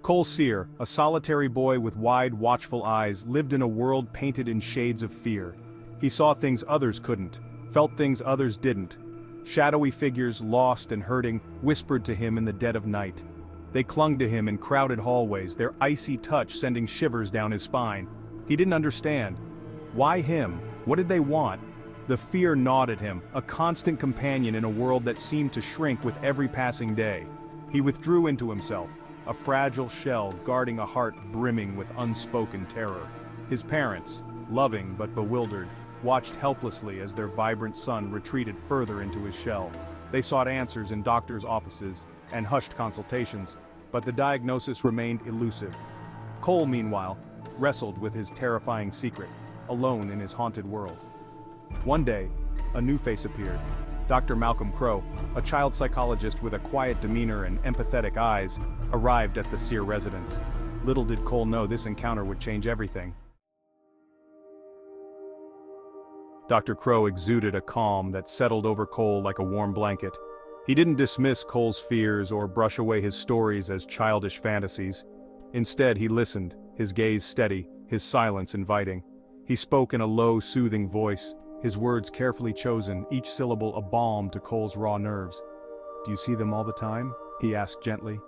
Cole Sear, a solitary boy with wide, watchful eyes, lived in a world painted in shades of fear. He saw things others couldn't, felt things others didn't. Shadowy figures, lost and hurting, whispered to him in the dead of night. They clung to him in crowded hallways, their icy touch sending shivers down his spine. He didn't understand. Why him? What did they want? The fear gnawed at him, a constant companion in a world that seemed to shrink with every passing day. He withdrew into himself, a fragile shell guarding a heart brimming with unspoken terror. His parents, loving but bewildered, watched helplessly as their vibrant son retreated further into his shell. They sought answers in doctors' offices and hushed consultations, but the diagnosis remained elusive. Cole, meanwhile, wrestled with his terrifying secret, alone in his haunted world. One day, a new face appeared. Dr. Malcolm Crowe, a child psychologist with a quiet demeanor and empathetic eyes, arrived at the Sear residence. Little did Cole know this encounter would change everything. Dr. Crowe exuded a calm that settled over Cole like a warm blanket. He didn't dismiss Cole's fears or brush away his stories as childish fantasies. Instead, he listened, his gaze steady, his silence inviting. He spoke in a low, soothing voice, his words carefully chosen, each syllable a balm to Cole's raw nerves. "Do you see them all the time?" he asked gently.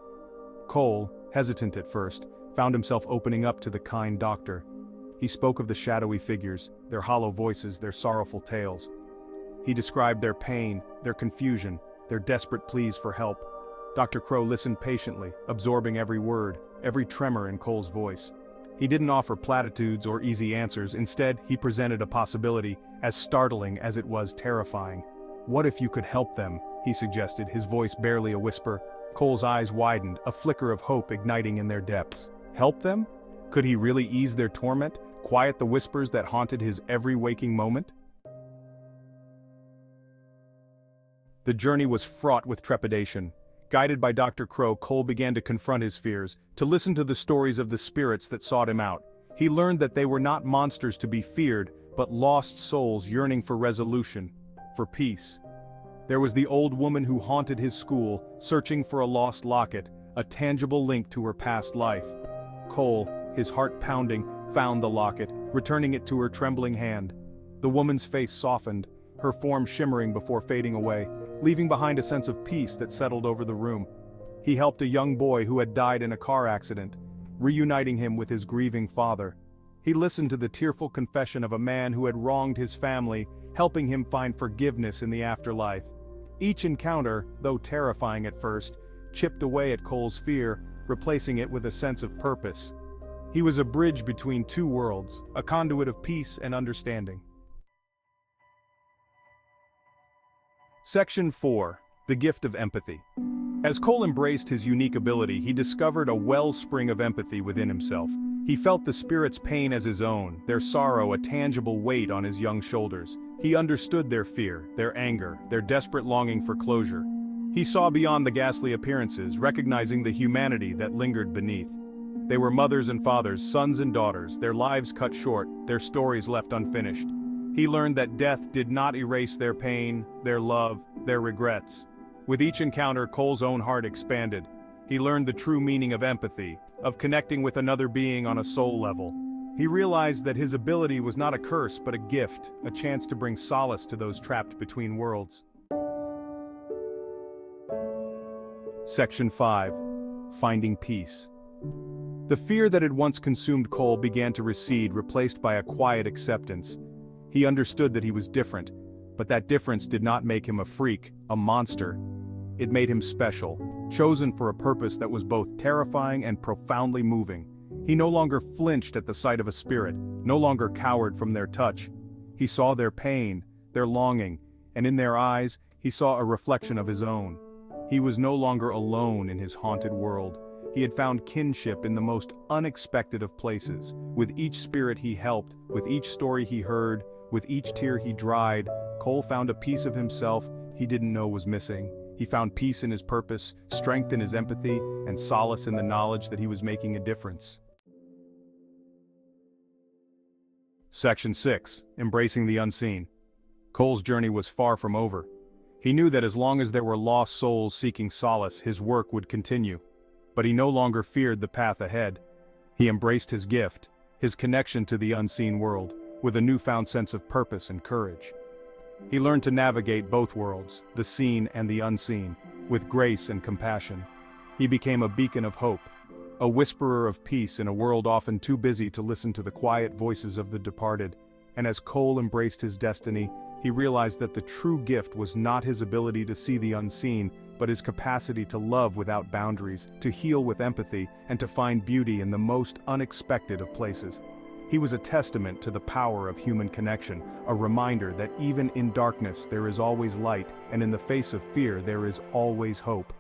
Cole, hesitant at first, found himself opening up to the kind doctor. He spoke of the shadowy figures, their hollow voices, their sorrowful tales. He described their pain, their confusion, their desperate pleas for help. Dr. Crowe listened patiently, absorbing every word, every tremor in Cole's voice. He didn't offer platitudes or easy answers. Instead, he presented a possibility, as startling as it was terrifying. "What if you could help them?" he suggested, his voice barely a whisper. Cole's eyes widened, a flicker of hope igniting in their depths. Help them? Could he really ease their torment, quiet the whispers that haunted his every waking moment? The journey was fraught with trepidation. Guided by Dr. Crowe, Cole began to confront his fears, to listen to the stories of the spirits that sought him out. He learned that they were not monsters to be feared, but lost souls yearning for resolution, for peace. There was the old woman who haunted his school, searching for a lost locket, a tangible link to her past life. Cole, his heart pounding, found the locket, returning it to her trembling hand. The woman's face softened, her form shimmering before fading away, leaving behind a sense of peace that settled over the room. He helped a young boy who had died in a car accident, reuniting him with his grieving father. He listened to the tearful confession of a man who had wronged his family, helping him find forgiveness in the afterlife. Each encounter, though terrifying at first, chipped away at Cole's fear, replacing it with a sense of purpose. He was a bridge between two worlds, a conduit of peace and understanding. Section 4. The Gift of Empathy. As Cole embraced his unique ability, he discovered a wellspring of empathy within himself. He felt the spirits' pain as his own, their sorrow a tangible weight on his young shoulders. He understood their fear, their anger, their desperate longing for closure. He saw beyond the ghastly appearances, recognizing the humanity that lingered beneath. They were mothers and fathers, sons and daughters, their lives cut short, their stories left unfinished. He learned that death did not erase their pain, their love, their regrets. With each encounter, Cole's own heart expanded. He learned the true meaning of empathy, of connecting with another being on a soul level. He realized that his ability was not a curse but a gift, a chance to bring solace to those trapped between worlds. Section 5. Finding Peace. The fear that had once consumed Cole began to recede, replaced by a quiet acceptance. He understood that he was different, but that difference did not make him a freak, a monster. It made him special, chosen for a purpose that was both terrifying and profoundly moving. He no longer flinched at the sight of a spirit, no longer cowered from their touch. He saw their pain, their longing, and in their eyes, he saw a reflection of his own. He was no longer alone in his haunted world. He had found kinship in the most unexpected of places. With each spirit he helped, with each story he heard, with each tear he dried, Cole found a piece of himself he didn't know was missing. He found peace in his purpose, strength in his empathy, and solace in the knowledge that he was making a difference. Section 6. Embracing the Unseen. Cole's journey was far from over. He knew that as long as there were lost souls seeking solace, his work would continue. But he no longer feared the path ahead. He embraced his gift, his connection to the unseen world, with a newfound sense of purpose and courage. He learned to navigate both worlds, the seen and the unseen, with grace and compassion. He became a beacon of hope, a whisperer of peace in a world often too busy to listen to the quiet voices of the departed. And as Cole embraced his destiny, he realized that the true gift was not his ability to see the unseen, but his capacity to love without boundaries, to heal with empathy, and to find beauty in the most unexpected of places. He was a testament to the power of human connection, a reminder that even in darkness there is always light, and in the face of fear there is always hope.